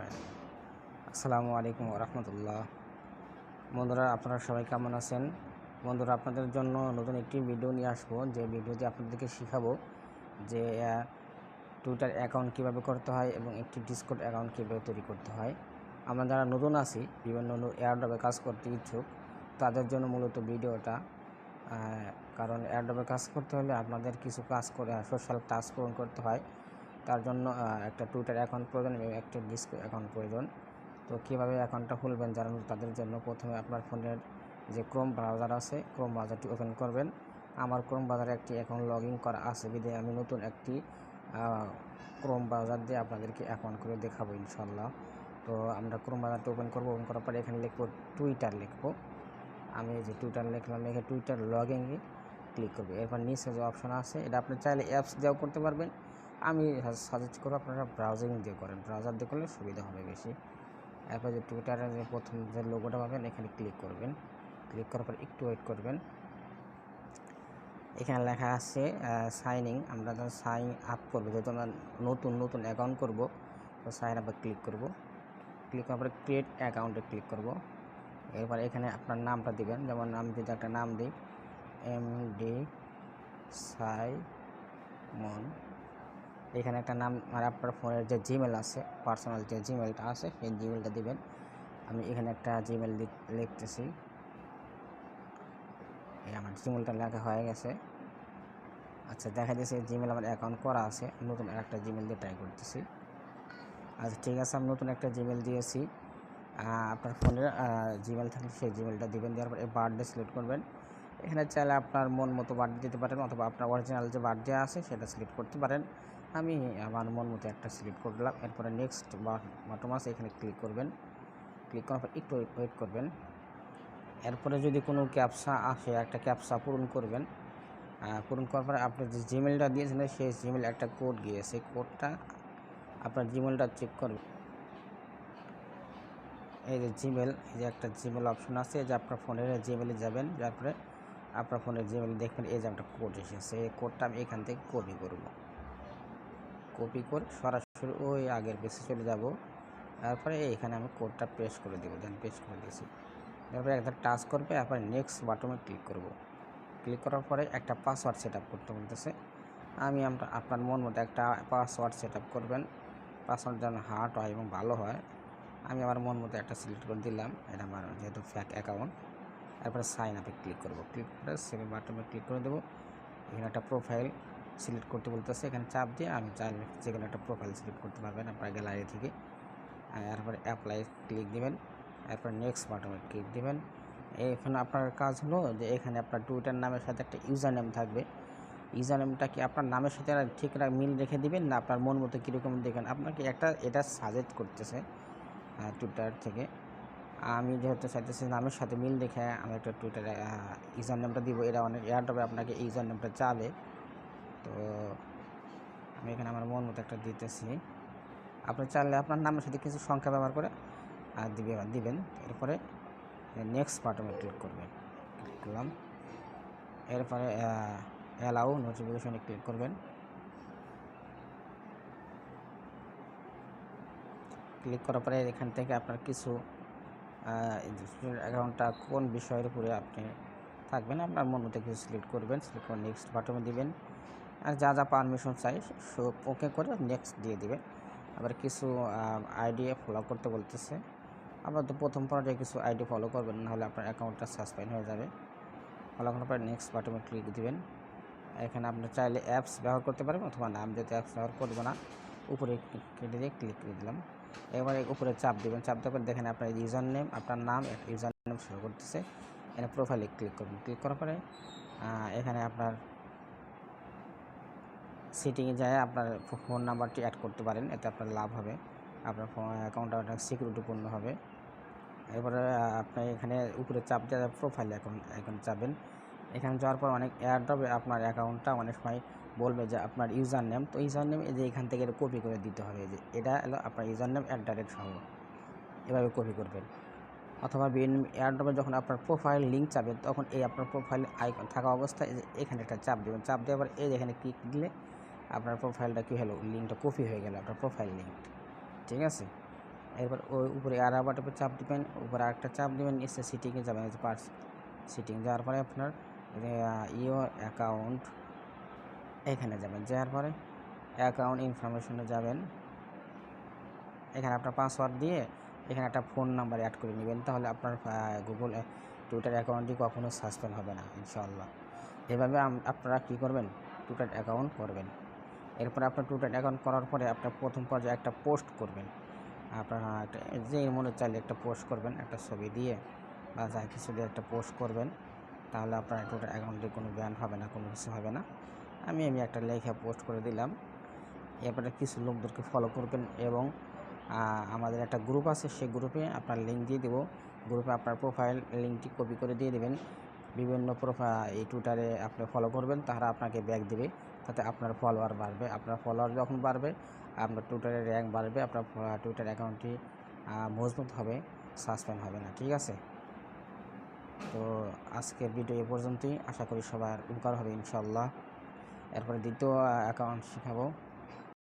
আসসালামু আলাইকুম রহমতুল্লাহ। বন্ধুরা, আপনারা সবাই কেমন আছেন? বন্ধুরা, আপনাদের জন্য নতুন একটি ভিডিও নিয়ে আসবো, যে ভিডিওতে আপনাদেরকে শেখাবো যে টুইটার অ্যাকাউন্ট কীভাবে করতে হয় এবং একটি ডিসকর্ড অ্যাকাউন্ট কীভাবে তৈরি করতে হয়। আমরা যারা নতুন আছি, বিভিন্ন এয়ারড্রপে কাজ করতে ইচ্ছুক, তাদের জন্য মূলত ভিডিওটা। কারণ এয়ারড্রপে কাজ করতে হলে আপনাদের কিছু কাজ করে সোশ্যাল টাস্ক পূরণ করতে হয়। তার জন্য একটা টুইটার অ্যাকাউন্ট প্রয়োজন এবং একটা ডিসকর্ড অ্যাকাউন্ট প্রয়োজন। তো কীভাবে অ্যাকাউন্টটা খুলবেন জানানো তাদের জন্য প্রথমে আপনার ফোনের যে ক্রোম ব্রাউজার আছে, ক্রোম ব্রাউজারটি ওপেন করবেন। আমার ক্রোম ব্রাউজারে একটি অ্যাকাউন্ট লগ ইন করা আছে, বিধায় আমি নতুন একটি ক্রোম ব্রাউজার দিয়ে আপনাদেরকে অ্যাকাউন্ট করে দেখাবো ইনশাল্লাহ। তো আমরা ক্রোম ব্রাউজারটা ওপেন করবো। ওপেন করার পরে এখানে লিখবো টুইটার লিখবো। আমি যে টুইটার লিখলাম, লিখে টুইটার লগ ইনে ক্লিক করবো। এরপর নিচে যে অপশন আছে, এটা আপনি চাইলে অ্যাপস দিয়েও করতে পারবেন। আমি সাজেস্ট করবো আপনারা ব্রাউজিং দিয়ে করেন, ব্রাউজার দিয়ে করলে সুবিধা হবে বেশি। এরপর যে টুইটারের যে প্রথম যে লোগোটা পাবেন, এখানে ক্লিক করবেন। ক্লিক করার পর একটু ওয়েট করবেন। এখানে লেখা আছে সাইন ইন। আমরা যখন সাইন আপ করবো, যেহেতু আমরা নতুন অ্যাকাউন্ট করবো, তো সাইন আপে ক্লিক করব। ক্লিক করার পরে ক্রিয়েট অ্যাকাউন্টে ক্লিক করব। এরপর এখানে আপনার নামটা দিবেন। যেমন আমি যদি একটা নাম দিই, MD সাইমন। এখানে একটা নাম, আর আপনার ফোনের যে জিমেল আছে, পার্সোনাল যে জিমেলটা আছে, সেই জিমেলটা দিবেন। আমি এখানে একটা জিমেল লিখতেছি। আমার জিমেলটা লেখা হয়ে গেছে। আচ্ছা, দেখা যাচ্ছে জিমেল আমার অ্যাকাউন্ট করা আছে। নতুন একটা জিমেল দিয়ে ট্রাই করতেছি। আচ্ছা, ঠিক আছে, আমি নতুন একটা জিমেল দিয়েছি। আপনার ফোনের জিমেল থাকলে সেই জিমেলটা দিবেন। দেওয়ার পর এই বার্থডে সিলেক্ট করবেন। এখানে চাইলে আপনার মন মতো বার্থডে দিতে পারেন, অথবা আপনার অরিজিনাল যে বার্থডে আছে সেটা সিলেক্ট করতে পারেন। আমি আমার মন মতো একটা সিলেক্ট করলাম। এরপরে নেক্সট বাটন আছে, এখানে ক্লিক করবেন। ক্লিক করার পর একটু ওয়েট করবেন। এরপরে যদি কোনো ক্যাপচা আসে, একটা ক্যাপচা পূরণ করবেন। পূরণ করার পরে আপনি যে জিমেলটা দিয়েছিলেন, সেই জিমেল একটা কোড গিয়েছে, সেই কোডটা আপনার জিমেলটা চেক করবেন। এই যে জিমেল, এই যে একটা জিমেল অপশন আছে, যে আপনার ফোনের জিমেলে যাবেন। যার পরে আপনার ফোনের জিমেল দেখবেন এই যে একটা কোড এসেছে। এই কোডটা আমি এখান থেকে কপি করব। কপি করে সরাসরি ওই আগের পেজে চলে যাব। তারপরে এখানে আমি কোডটা পেস্ট করে দেবো। দেন পেস্ট করে দিয়েছি। তারপরে একটা টাচ করবে, তারপরে নেক্সট বাটনে ক্লিক করব। ক্লিক করার পরে একটা পাসওয়ার্ড সেট আপ করতে বলতেছে। আমি আপনার মন মতো একটা পাসওয়ার্ড সেট আপ করবেন। পাসওয়ার্ড যেন হার্ড হয় এবং ভালো হয়। আমি আমার মন মতো একটা সিলেক্ট করে দিলাম, এটা আমার যেহেতু ফ্যাক অ্যাকাউন্ট। তারপরে সাইন আপে ক্লিক করব। ক্লিক করে সেভ বাটনে ক্লিক করে দেবো। এখানে একটা প্রোফাইল সিলেক্ট করতে বলতেছে, এখানে চাপ দিয়ে আমি চাইলে যে কোনো একটা প্রোফাইল সিলেক্ট করতে পারবেন আপনার গ্যালারি থেকে। তারপরে অ্যাপ্লাই ক্লিক দিবেন। এরপর নেক্সট বাটনে ক্লিক দিবেন। এখানে আপনার কাজ হলো যে এখানে আপনার টুইটার নামের সাথে একটা ইউজার নেম থাকবে। ইউজার নেমটা কি আপনার নামের সাথে ঠিক মিল রেখে দিবেন, না আপনার মন মতো কীরকম দেখেন, আপনাকে এটা সাজেস্ট করতেছে টুইটার থেকে। আমি যেহেতু চাইতেছি নামের সাথে মিল রেখে আমি একটা টুইটারে ইউজার নেমটা দিব। এটা অনেক এয়ারড্রপে আপনাকে ইউজার নেমটা চাবে। তো আমি এখানে আমার মন মতো একটা দিতেছি। আপনি চাইলে আপনার নামের সাথে কিছু সংখ্যা ব্যবহার করে দিবেন। এরপরে নেক্সট বাটনে ক্লিক করবেন। ক্লিক করলাম। এরপরে অ্যালাউ নোটিফিকেশনে ক্লিক করবেন। ক্লিক করার পরে এখান থেকে আপনার কিছু অ্যাকাউন্টটা কোন বিষয়ের উপরে আপনি থাকবেন, আপনার মন মতো কিছু সিলেক্ট করবেন। সিলেক্ট করে নেক্সট বাটনে দিবেন। আর যা যা পারমিশন চাই সব ওকে করে নেক্সট দিয়ে দিবেন। আবার কিছু আইডি ফলো করতে বলতেছে। আবার তো প্রথম পর্যায়ে কিছু আইডি ফলো করবেন, নাহলে আপনার অ্যাকাউন্টটা সাসপেন্ড হয়ে যাবে। ফলো করার পরে নেক্সট বাটনে ক্লিক দিবেন। এখানে আপনি চাইলে অ্যাপস ব্যবহার করতে পারবেন, অথবা নাম যেহেতু অ্যাপস ব্যবহার করবো না, উপরে কেটে দিয়ে ক্লিক করে দিলাম। এবারে উপরে চাপ দেবেন। চাপ দেওয়ার পর দেখেন আপনার ইউজার নেম, আপনার নাম, একটা ইউজার নেম শো করতেছে। এখানে প্রোফাইলে ক্লিক করবেন। ক্লিক করার পরে এখানে আপনার সেটিংয়ে যায় আপনার ফোন নাম্বারটি অ্যাড করতে পারেন, এতে আপনার লাভ হবে। আপনার অ্যাকাউন্টটা অনেক সিকিউরিটিপূর্ণ হবে। এরপরে আপনি এখানে উপরে চাপ দিয়ে প্রোফাইল এখন যাবেন। এখানে যাওয়ার পর অনেক এয়ারড্রপে আপনার অ্যাকাউন্টটা অনেক সময় বলবে যে আপনার ইউজার নেম, তো ইউজার নেম এই যে এখান থেকে কপি করে দিতে হবে। যে এটা হলো আপনার ইউজার নেম @ সহ, এভাবে কপি করবেন। অথবা এয়ারড্রপে যখন আপনার প্রোফাইল লিঙ্ক চাবেন, তখন এই আপনার প্রোফাইল আইকন থাকা অবস্থায় এখানে একটা চাপ দেবেন। চাপ দেওয়ার পর এই এখানে ক্লিক দিলে আপনার প্রোফাইলটা কী হলো, লিঙ্কটা কপি হয়ে গেল, আপনার প্রোফাইল লিঙ্ক। ঠিক আছে, এরপর ওই উপরে আরও বাটনে চাপ দিবেন, উপরে আরেকটা চাপ দিবেন, নিচে সিটিংয়ে যাবেন, পার্স সিটিং যাওয়ার পরে আপনার ইওর অ্যাকাউন্ট এখানে যাবেন, যাওয়ার পরে অ্যাকাউন্ট ইনফরমেশনে যাবেন। এখানে আপনার পাসওয়ার্ড দিয়ে এখানে একটা ফোন নাম্বার অ্যাড করে নেবেন, তাহলে আপনার গুগল টুইটার অ্যাকাউন্টটি কখনো সাসপেন্ড হবে না ইনশাআল্লাহ। এভাবে আপনারা কী করবেন, টুইটার অ্যাকাউন্ট করবেন। এরপর আপনার টুইটার অ্যাকাউন্ট করার পরে আপনার প্রথম পর্যায়ে একটা পোস্ট করবেন। আপনারা একটা যে মনে চাইলে একটা পোস্ট করবেন, একটা ছবি দিয়ে বা যা কিছু দিয়ে একটা পোস্ট করবেন, তাহলে আপনার টুইটার অ্যাকাউন্টে কোনো ব্যান হবে না, কোনো কিছু হবে না। আমি একটা লেখা পোস্ট করে দিলাম। এরপরে কিছু লোকদেরকে ফলো করবেন এবং আমাদের একটা গ্রুপ আছে, সেই গ্রুপে আপনার লিঙ্ক দিয়ে দেবো। গ্রুপে আপনার প্রোফাইল লিঙ্কটি কপি করে দিয়ে দেবেন। বিভিন্ন এই টুইটারে আপনি ফলো করবেন, তারা আপনাকে ব্যাক দেবে, তাতে আপনার ফলোয়ার বাড়বে। আপনার ফলোয়ার যখন বাড়বে আপনার টুইটারের র্যাঙ্ক বাড়বে, আপনার টুইটার অ্যাকাউন্টটি মজবুত হবে, সাসপেন্ড হবে না। ঠিক আছে, তো আজকের ভিডিও এ পর্যন্তই। আশা করি সবার উপকার হবে ইনশাআল্লাহ। এরপরে দ্বিতীয় অ্যাকাউন্ট শেখাবো।